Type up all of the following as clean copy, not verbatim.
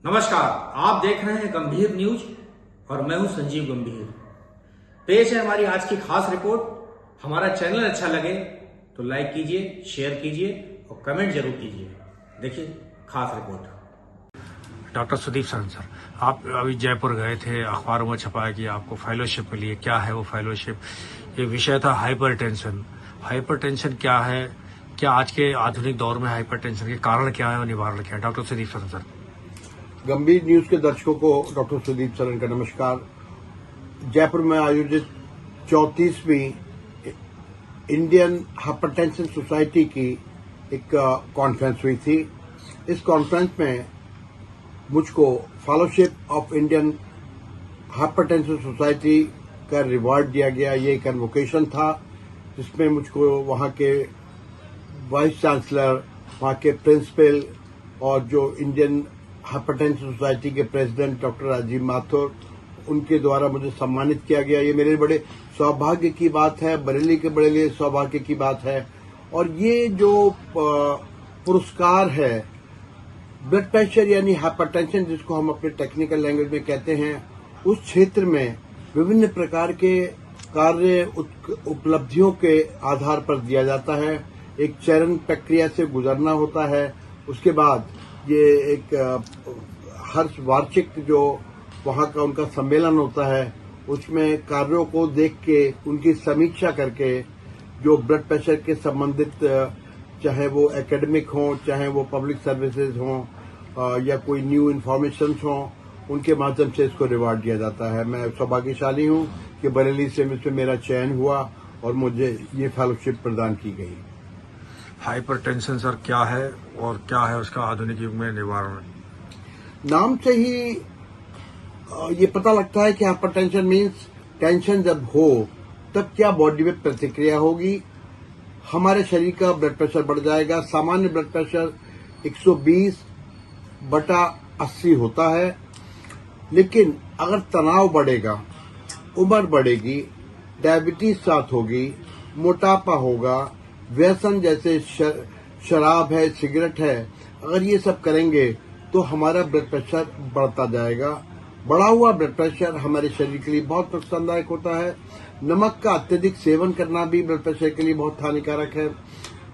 नमस्कार, आप देख रहे हैं गंभीर न्यूज और मैं हूं संजीव गंभीर। पेश है हमारी आज की खास रिपोर्ट। हमारा चैनल अच्छा लगे तो लाइक कीजिए, शेयर कीजिए और कमेंट जरूर कीजिए। देखिए खास report. Doctor Sudeep Saran sir, आप अभी जयपुर गए थे, अखबारों में छपाया कि आपको फेलोशिप मिली है। क्या है वो फेलोशिप? ये विषय था हाइपरटेंशन। हाइपरटेंशन क्या है? क्या आज के आधुनिक दौर में हाइपरटेंशन के कारण क्या है और निवारण क्या है? Doctor Sudeep Saran sir. गंभीर न्यूज के दर्शकों को डॉक्टर सुदीप सरन का नमस्कार। जयपुर में आयोजित 34वीं इंडियन हाइपरटेंशन सोसाइटी की एक कॉन्फ्रेंस हुई थी। इस कॉन्फ्रेंस में मुझको fellowship of Indian hypertension society का रिवार्ड दिया गया। ये एक कन्वोकेशन था जिसमें मुझको वहां के वाइस चांसलर, वहां के प्रिंसिपल और जो इंडियन हाइपरटेंशन सोसाइटी के प्रेसिडेंट डॉक्टर राजीव माथुर, उनके द्वारा मुझे सम्मानित किया गया। ये मेरे बड़े सौभाग्य की बात है, बरेली के बड़े लिए सौभाग्य की बात है। और ये जो पुरस्कार है ब्लड प्रेशर यानी हाइपरटेंशन, जिसको हम अपने टेक्निकल लैंग्वेज में कहते हैं, उस क्षेत्र में विभिन्न प्रकार के कार्य उपलब्धियों के आधार पर दिया जाता है। एक चरण प्रक्रिया से गुजरना होता है। उसके बाद ये एक हर वार्षिक जो वहां का उनका सम्मेलन होता है, उसमें कार्यों को देख के उनकी समीक्षा करके जो ब्लड प्रेशर के संबंधित, चाहे वो एकेडमिक हो, चाहे वो पब्लिक सर्विसेज हो या कोई न्यू इन्फॉर्मेशन हो, उनके माध्यम से इसको रिवार्ड दिया जाता है। मैं सौभाग्यशाली हूं कि बरेली से मेरा चयन हुआ और मुझे ये फेलोशिप प्रदान की गई। हाइपरटेंशन सर क्या है और क्या है उसका आधुनिक युग में निवारण? नाम से ही ये पता लगता है कि हाइपरटेंशन मीन्स टेंशन जब हो तब क्या बॉडी में प्रतिक्रिया होगी। हमारे शरीर का ब्लड प्रेशर बढ़ जाएगा। सामान्य ब्लड प्रेशर 120/80 होता है, लेकिन अगर तनाव बढ़ेगा, उम्र बढ़ेगी, डायबिटीज साथ होगी, मोटापा होगा, व्यसन जैसे शराब है, सिगरेट है, अगर ये सब करेंगे तो हमारा ब्लड प्रेशर बढ़ता जाएगा। बढ़ा हुआ ब्लड प्रेशर हमारे शरीर के लिए बहुत नुकसानदायक होता है। नमक का अत्यधिक सेवन करना भी ब्लड प्रेशर के लिए बहुत हानिकारक है।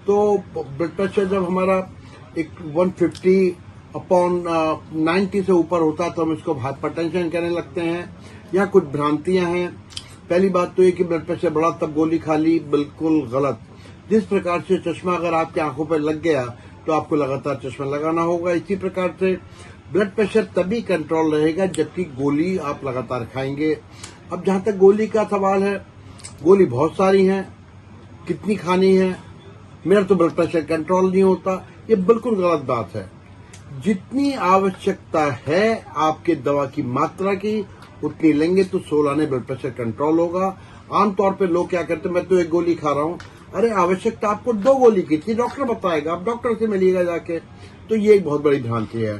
तो ब्लड प्रेशर जब हमारा एक 150/90 से ऊपर होता है तो हम इसको हाइपरटेंशन कहने लगते हैं। यहाँ कुछ भ्रांतियां हैं। पहली बात तो ये कि ब्लड प्रेशर बढ़ा तब गोली खा ली, बिल्कुल गलत। जिस प्रकार से चश्मा अगर आपकी आंखों पर लग गया तो आपको लगातार चश्मा लगाना होगा। इसी प्रकार से ब्लड प्रेशर तभी कंट्रोल रहेगा जबकि गोली आप लगातार खाएंगे। अब जहां तक गोली का सवाल है, गोली बहुत सारी हैं, कितनी खानी है? मेरा तो ब्लड प्रेशर कंट्रोल नहीं होता, ये बिल्कुल गलत बात है। जितनी आवश्यकता है आपके दवा की मात्रा की, उतनी लेंगे तो 16 ने ब्लड प्रेशर कंट्रोल होगा। आमतौर पर लोग क्या करते हैं, मैं तो एक गोली खा रहा हूं। अरे आवश्यकता आपको 2 गोली की थी, डॉक्टर बताएगा, आप डॉक्टर से मिलिएगा जाके। तो ये एक बहुत बड़ी भ्रांति है।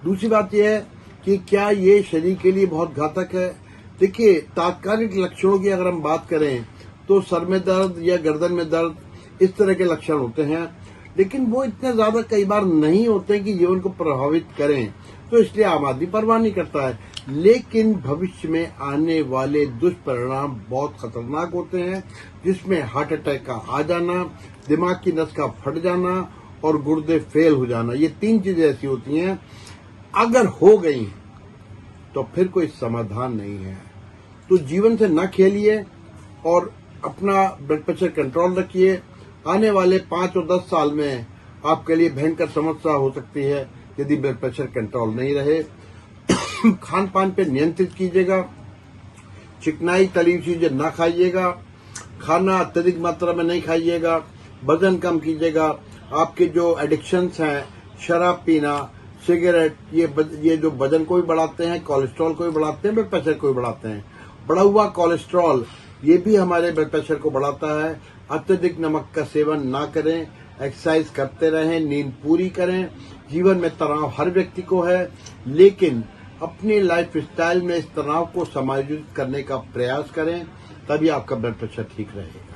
दूसरी बात यह है कि क्या ये शरीर के लिए बहुत घातक है? देखिए, तात्कालिक लक्षणों की अगर हम बात करें तो सर में दर्द या गर्दन में दर्द, इस तरह के लक्षण होते हैं, लेकिन वो इतने ज्यादा कई बार नहीं होते कि जीवन को प्रभावित करें, तो इसलिए आम आदमी परवाह नहीं करता है। लेकिन भविष्य में आने वाले दुष्परिणाम बहुत खतरनाक होते हैं, जिसमें हार्ट अटैक का आ जाना, दिमाग की नस का फट जाना और गुर्दे फेल हो जाना। ये 3 चीजें ऐसी होती हैं, अगर हो गई तो फिर कोई समाधान नहीं है। तो जीवन से न खेलिए और अपना ब्लड प्रेशर कंट्रोल रखिए। आने वाले 5 और 10 साल में आपके लिए भयंकर समस्या हो सकती है यदि ब्लड प्रेशर कंट्रोल नहीं रहे। खान पान पे नियंत्रित कीजिएगा, चिकनाई तली हुई चीजें ना खाइएगा, खाना अत्यधिक मात्रा में नहीं खाइएगा, वजन कम कीजिएगा। आपके जो एडिक्शंस हैं, शराब पीना, सिगरेट, ये जो वजन को भी बढ़ाते हैं, कोलेस्ट्रॉल को भी बढ़ाते हैं, ब्लड प्रेशर को भी बढ़ाते हैं। बढ़ा हुआ कोलेस्ट्रॉल ये भी हमारे ब्लड प्रेशर को बढ़ाता है। अत्यधिक नमक का सेवन ना करें, एक्सरसाइज करते रहें, नींद पूरी करें। जीवन में तनाव हर व्यक्ति को है, लेकिन अपनी लाइफ स्टाइल में इस तनाव को समायोजित करने का प्रयास करें, तभी आपका ब्लड प्रेशर ठीक रहेगा।